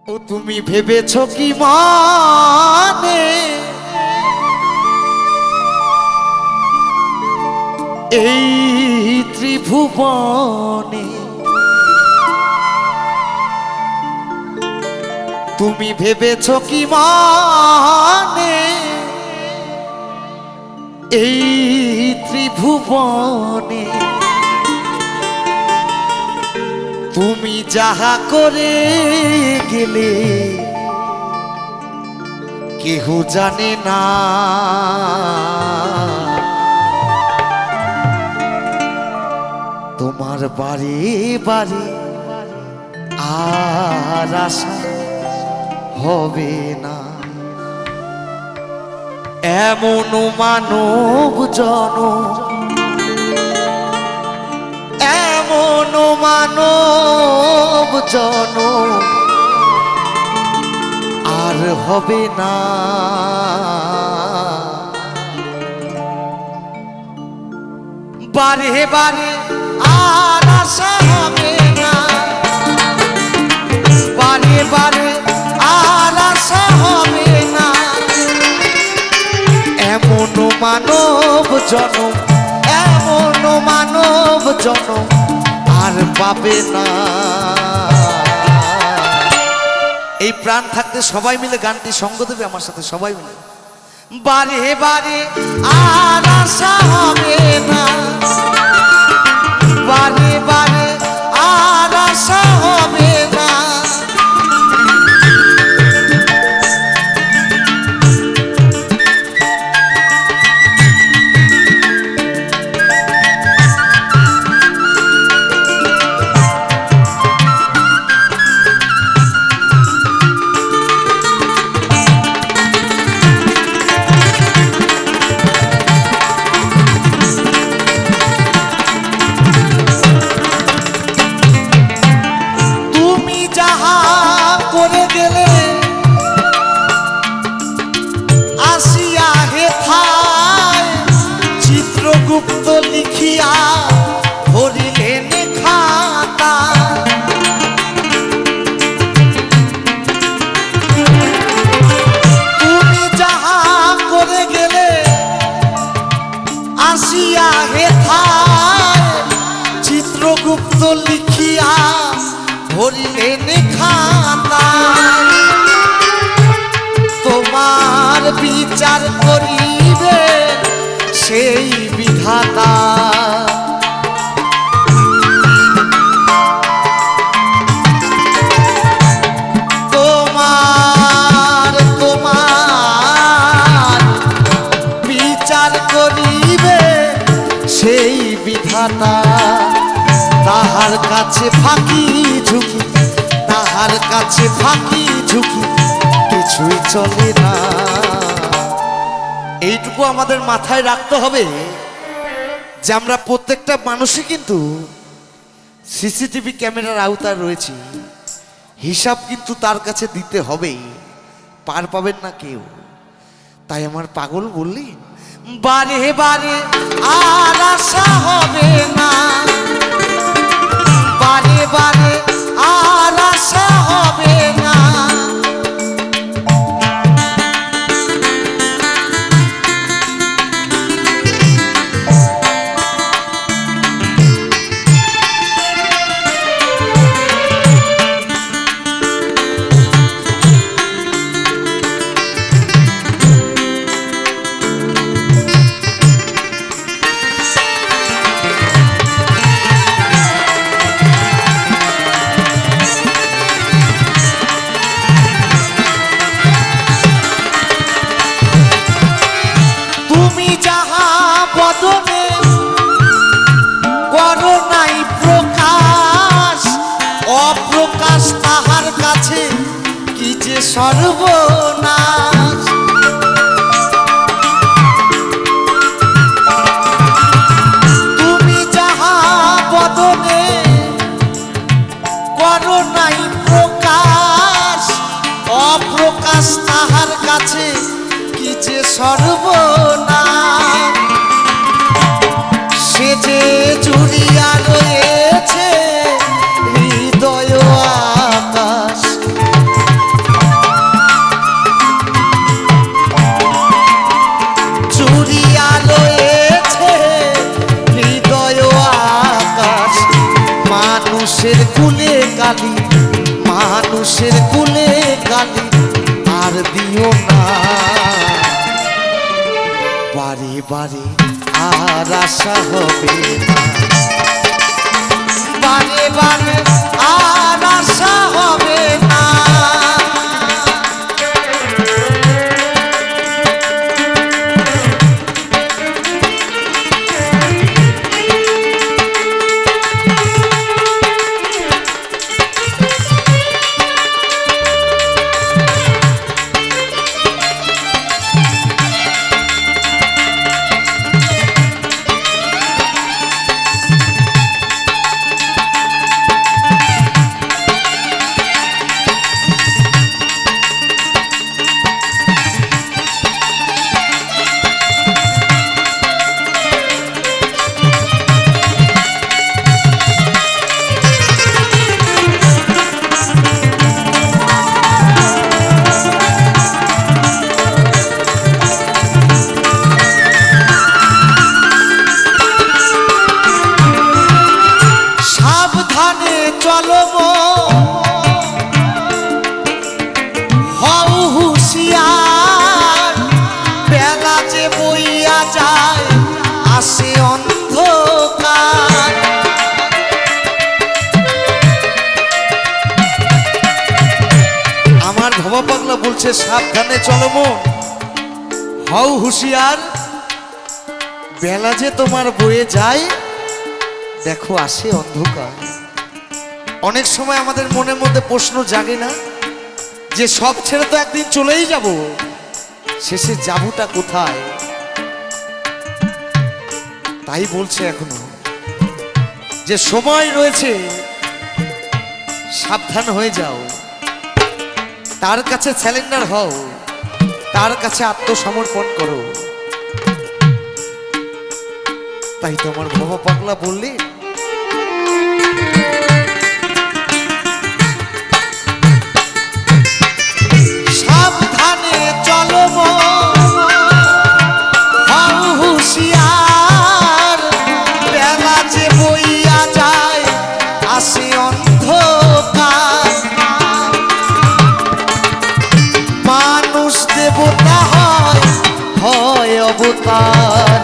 ও তুমি ভেবেছ কি মানে এই ত্রিভুবনে তুমি ভেবেছ কি মানে এই ত্রিভুবনে তুমি যাহা করে গেলে কেহ জানে না তোমার বারে বারে আর আশা হবে না এমন মানব জনম এমন মানব জনম আর হবে না বারে বারে আর আশা হবে না বারে বারে আর আশা হবে না এমন মানব জনম এমন মানব জনম আর পাবে না এই প্রাণ থাকতে সবাই মিলে গানটি সঙ্গ দেবে আমার সাথে সবাই মিলে বারে বারে আর আশা হবে না বারে বারে আর আশা হবে না গুপ্ত লিখিয়া ভরিলেন খাতা তুমি যাহা করে গেলে আসিয়া হেথায় চিত্রগুপ্ত লিখিয়া ভরিলেন খাতা তোমার বিচার করিবে সেই বিধাতা তোমার তোমার বিচার করিবে সেই বিধাতা তাহার কাছে ফাঁকি ঝুঁকি তাহার কাছে ফাঁকি ঝুঁকি কিছুই চলে না এইটুকু আমাদের মাথায় রাখতে হবে যে আমরা প্রত্যেকটা মানুষই কিন্তু সিসিটিভি ক্যামেরার আওতায় রয়েছি হিসাব কিন্তু তার কাছে দিতে হবেই পার পাবেন না কেউ তাই আমার পাগল বললি বারে বারে আর আশা হবে না বারে বারে আর আশা হবে না অপ্রকাশ তাহার কাছে কি যে সর্বনাশ তুমি যাহা বদনে করো নাই প্রকাশ অপ্রকাশ তাহার কাছে কি যে সর্বনাশ সে যে জুড়িয়া রয়েছে হৃদয় আকাশ মানুষের কুলে কালি আর দিও না, বারে বারে আর আশা হবে না, বারে বারে আর আশা হবে না। চলো হও হুঁশিয়ার, বেলা যে বইয়া যায় আসে অন্ধকার। আমার ভবা পাগলা বলছে সাবধানে চলো মন, হও হুঁশিয়ার, বেলা যে তোমার বয়ে যায় দেখো আসে অন্ধকার। অনেক সময় আমাদের মনের মধ্যে প্রশ্ন জাগে না যে সব ছেড়ে তো একদিন চলেই যাব, শেষে যাবোটা কোথায়? তাই বলছে এখনো যে সময় রয়েছে, সাবধান হয়ে যাও, তার কাছে স্যালেন্ডার হও, তার কাছে আত্মসমর্পণ করো। তাই তো আমার ভবা পাগলা বললে সাবধানে চলো হও হুঁশিয়ার, বেলা যে বইয়া যায় আসে অন্ধকার। মানুষ দেবতা হয় হয় অবতার,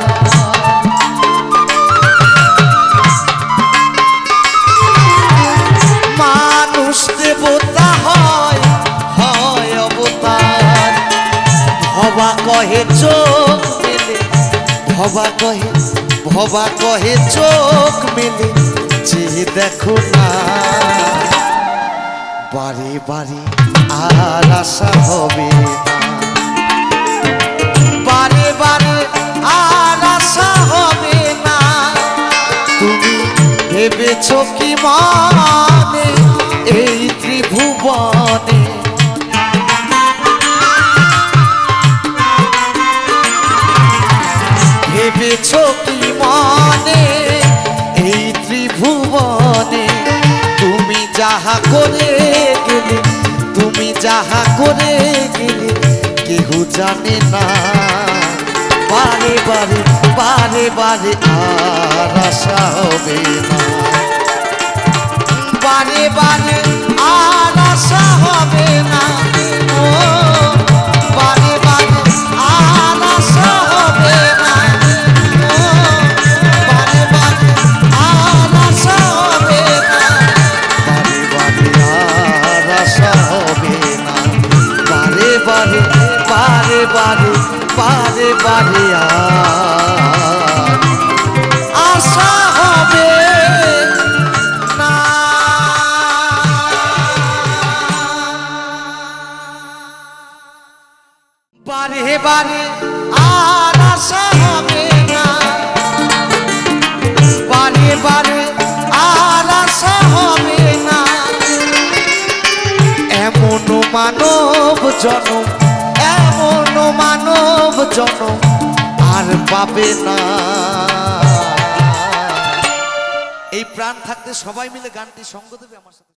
মানুষ দেবতা হয় হয় অবতার। ভবা কহে চোখ মেলে, ভবা কহে চোখ মেলে যে দেখো না, বারে বারে আর আশা হবে না, বারে বারে আর আশা হবে না। তুমি ভেবেছো কি মানে এই ত্রিভুবনে, ভেবেছো কি মানে এই ত্রিভুবনে, তুমি যাহা করে গেলে, তুমি যাহা করে গেলে কেহ জানে না, বারে বারে বারে বারে আর আশা হবে না, বারে বারে আর আশা হবে না। ও বারে বারে আর আশা হবে না, ও বারে বারে আর আশা হবে না, বারে বারে আর আশা হবে না, বারে বারে বারে বারে বারে বারে আর আশা হবে না। বারে বারে আর আশা হবে না, বারে বারে আর আশা হবে না। এমন মানব জনম, এমন মানব জনম আর পাবে না। এই প্রাণ থাকতে সবাই মিলে গানটি সঙ্গ দেবে আমার সাথে।